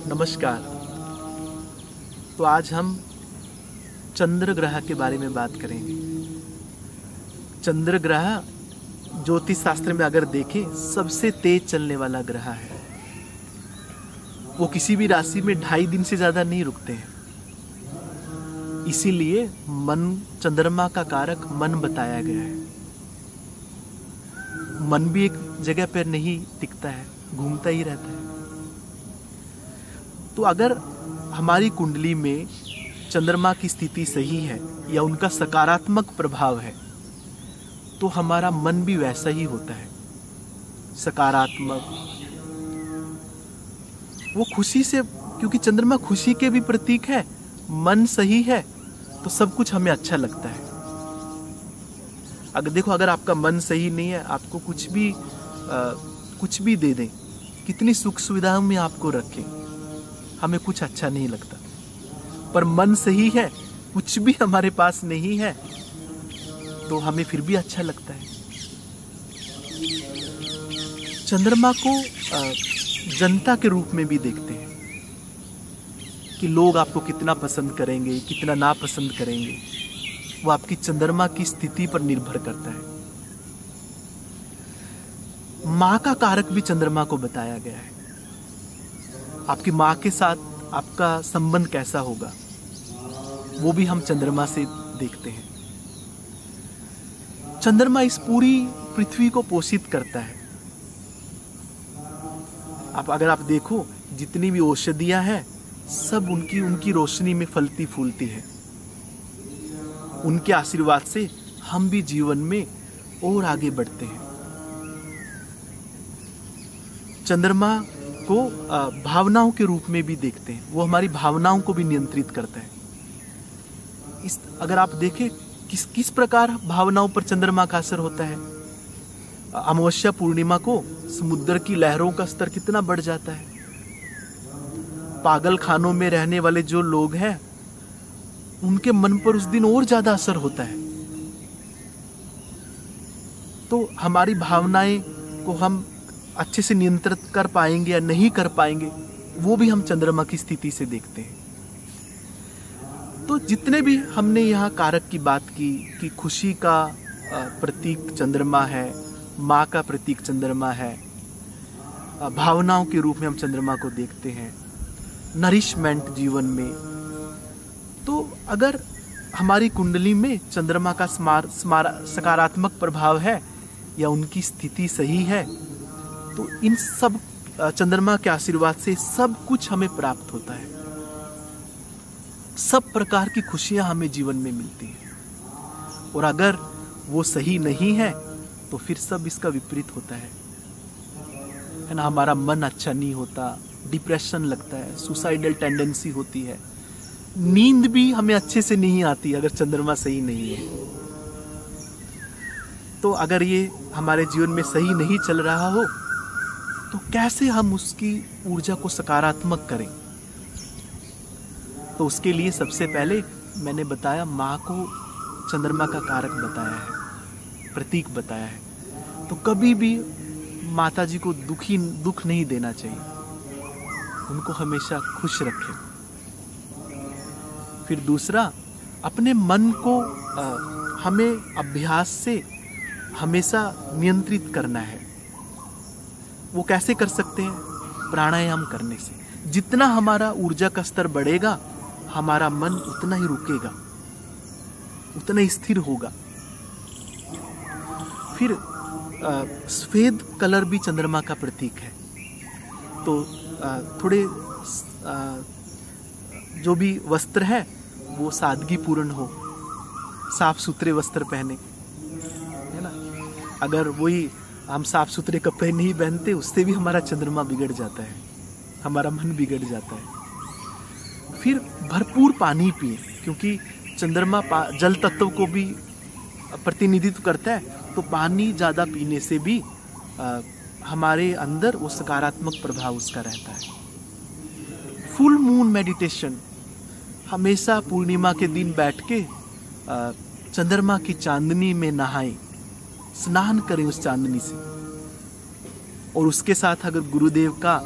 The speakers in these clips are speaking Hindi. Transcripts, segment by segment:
नमस्कार। तो आज हम चंद्र ग्रह के बारे में बात करेंगे। चंद्र ग्रह ज्योतिष शास्त्र में अगर देखें सबसे तेज चलने वाला ग्रह है। वो किसी भी राशि में 2.5 दिन से ज्यादा नहीं रुकते हैं। इसीलिए मन, चंद्रमा का कारक मन बताया गया है। मन भी एक जगह पर नहीं टिकता है, घूमता ही रहता है। तो अगर हमारी कुंडली में चंद्रमा की स्थिति सही है या उनका सकारात्मक प्रभाव है तो हमारा मन भी वैसा ही होता है, सकारात्मक। वो खुशी से, क्योंकि चंद्रमा खुशी के भी प्रतीक है। मन सही है तो सब कुछ हमें अच्छा लगता है। अगर आपका मन सही नहीं है, आपको कुछ भी दे दें, कितनी सुख सुविधाओं में आपको रखें, हमें कुछ अच्छा नहीं लगता। पर मन सही है, कुछ भी हमारे पास नहीं है तो हमें फिर भी अच्छा लगता है। चंद्रमा को जनता के रूप में भी देखते हैं कि लोग आपको कितना पसंद करेंगे, कितना नापसंद करेंगे। वो आपकी चंद्रमा की स्थिति पर निर्भर करता है। माँ का कारक भी चंद्रमा को बताया गया है। आपकी माँ के साथ आपका संबंध कैसा होगा वो भी हम चंद्रमा से देखते हैं। चंद्रमा इस पूरी पृथ्वी को पोषित करता है। अगर आप देखो, जितनी भी औषधियां हैं सब उनकी रोशनी में फलती फूलती है। उनके आशीर्वाद से हम भी जीवन में और आगे बढ़ते हैं। चंद्रमा को भावनाओं के रूप में भी देखते हैं। वो हमारी भावनाओं को भी नियंत्रित करता है। अगर आप देखें किस प्रकार भावनाओं पर चंद्रमा का असर होता है। अमावस्या पूर्णिमा को समुद्र की लहरों का स्तर कितना बढ़ जाता है। पागल खानों में रहने वाले जो लोग हैं उनके मन पर उस दिन और ज्यादा असर होता है। तो हमारी भावनाएं को हम अच्छे से नियंत्रित कर पाएंगे या नहीं कर पाएंगे वो भी हम चंद्रमा की स्थिति से देखते हैं। तो जितने भी हमने यहाँ कारक की बात की कि खुशी का प्रतीक चंद्रमा है, माँ का प्रतीक चंद्रमा है, भावनाओं के रूप में हम चंद्रमा को देखते हैं, नरिशमेंट जीवन में। तो अगर हमारी कुंडली में चंद्रमा का सकारात्मक प्रभाव है या उनकी स्थिति सही है तो इन सब चंद्रमा के आशीर्वाद से सब कुछ हमें प्राप्त होता है। सब प्रकार की खुशियां हमें जीवन में मिलती हैं। और अगर वो सही नहीं है तो फिर सब इसका विपरीत होता है ना। हमारा मन अच्छा नहीं होता, डिप्रेशन लगता है, सुसाइडल टेंडेंसी होती है, नींद भी हमें अच्छे से नहीं आती अगर चंद्रमा सही नहीं है। तो अगर ये हमारे जीवन में सही नहीं चल रहा हो तो कैसे हम उसकी ऊर्जा को सकारात्मक करें। तो उसके लिए सबसे पहले मैंने बताया, माँ को चंद्रमा का कारक बताया है, प्रतीक बताया है। तो कभी भी माता जी को दुख नहीं देना चाहिए, उनको हमेशा खुश रखें। फिर दूसरा, अपने मन को हमें अभ्यास से हमेशा नियंत्रित करना है। वो कैसे कर सकते हैं? प्राणायाम करने से। जितना हमारा ऊर्जा का स्तर बढ़ेगा हमारा मन उतना ही रुकेगा, उतना ही स्थिर होगा। फिर सफेद कलर भी चंद्रमा का प्रतीक है। तो थोड़े जो भी वस्त्र है वो सादगी पूर्ण हो, साफ सुथरे वस्त्र पहने, है ना। अगर वही हम साफ सुथरे कपड़े नहीं पहनते उससे भी हमारा चंद्रमा बिगड़ जाता है, हमारा मन बिगड़ जाता है। फिर भरपूर पानी पिए, क्योंकि चंद्रमा जल तत्व को भी प्रतिनिधित्व करता है। तो पानी ज़्यादा पीने से भी हमारे अंदर वो सकारात्मक प्रभाव उसका रहता है। फुल मून मेडिटेशन, हमेशा पूर्णिमा के दिन बैठ के चंद्रमा की चांदनी में नहाएं, स्नान करें उस चांदनी से। और उसके साथ अगर गुरुदेव का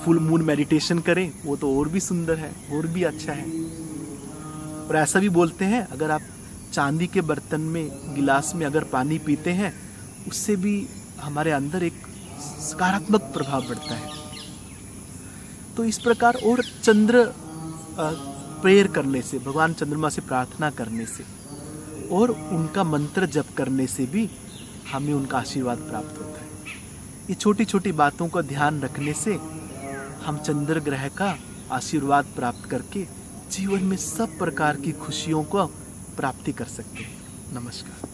फुल मून मेडिटेशन करें, वो तो और भी सुंदर है, और भी अच्छा है। और ऐसा भी बोलते हैं, अगर आप चांदी के बर्तन में, गिलास में अगर पानी पीते हैं, उससे भी हमारे अंदर एक सकारात्मक प्रभाव बढ़ता है। तो इस प्रकार, और चंद्र प्रेयर करने से, भगवान चंद्रमा से प्रार्थना करने से और उनका मंत्र जप करने से भी हमें उनका आशीर्वाद प्राप्त होता है। ये छोटी छोटी बातों का ध्यान रखने से हम चंद्र ग्रह का आशीर्वाद प्राप्त करके जीवन में सब प्रकार की खुशियों को प्राप्ति कर सकते हैं। नमस्कार।